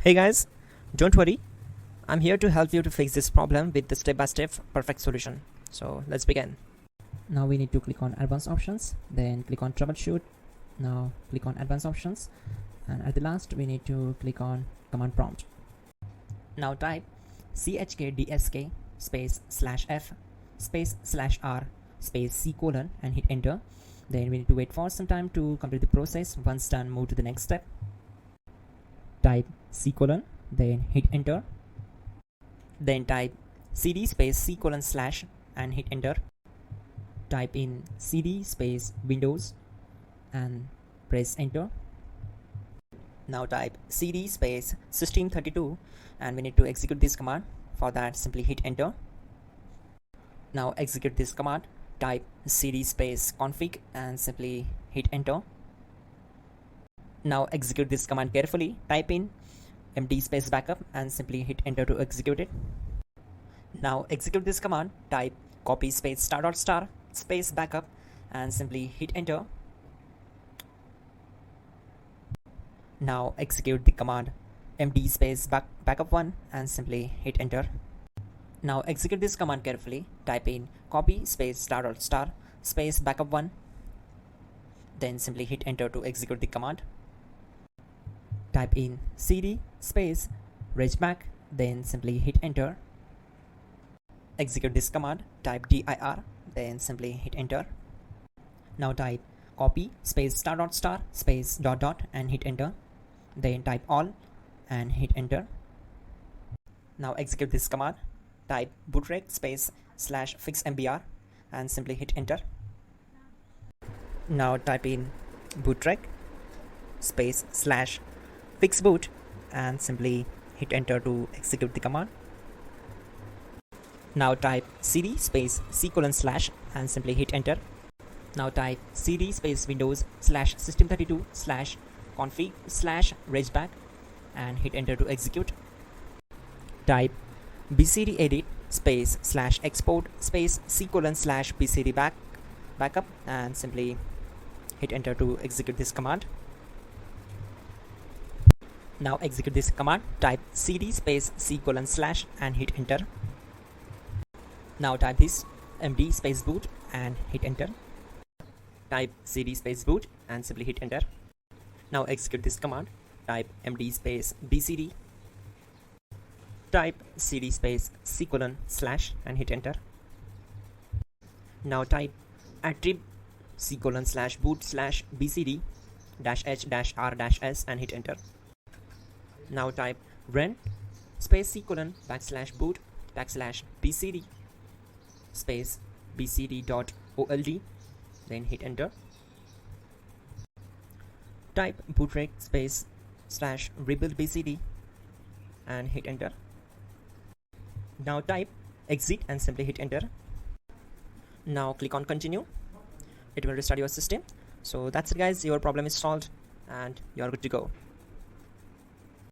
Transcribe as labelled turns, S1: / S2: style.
S1: Hey guys, don't worry, I'm here to help you to fix this problem with the step-by-step perfect solution. So let's begin.
S2: Now we need to click on advanced options, then click on troubleshoot. Now click on advanced options, and at the last we need to click on command prompt. Now type chkdsk space /f space /r space c colon and hit enter. Then we need to wait for some time to complete the process. Once done, move to the next step. Type c colon, then hit enter. Then type cd space c colon / and hit enter. Type in cd space windows and press enter. Now type cd space system32 and we need to execute this command. For that, simply hit enter. Now execute this command. Type cd space config and simply hit enter. Now execute this command carefully. Type in md space backup and simply hit enter to execute it. Now execute this command. Type copy space ** space backup and simply hit enter. Now execute the command md space backup1 and simply hit enter. Now execute this command carefully. Type in copy space ** space backup1, then simply hit enter to execute the command. Type in cd space regback, then simply hit enter. Execute this command. Type dir, then simply hit enter. Now type copy space ** space ... and hit enter. Then type all and hit enter. Now execute this command. Type bootrec space /fixmbr and simply hit enter. Now type in bootrec space /fixboot and simply hit enter to execute the command. Now type cd space c colon / and simply hit enter. Now type cd space windows /system32 /config /regback and hit enter to execute. Type bcd edit space /export space c colon /bcd backup and simply hit enter to execute this command. Now execute this command. Type cd space c colon / and hit enter. Now type this md space boot and hit enter. Type cd space boot and simply hit enter. Now execute this command. Type md space bcd. Type cd space c colon / and hit enter. Now type attrib c colon /boot /bcd -h -r -s and hit enter. Now type run space c colon /boot /bcd space bcd.old, then hit enter. Type bootrec space /rebuild bcd and hit enter. Now type exit and simply hit enter. Now click on continue. It will restart your system. So that's it guys, your problem is solved and you're good to go.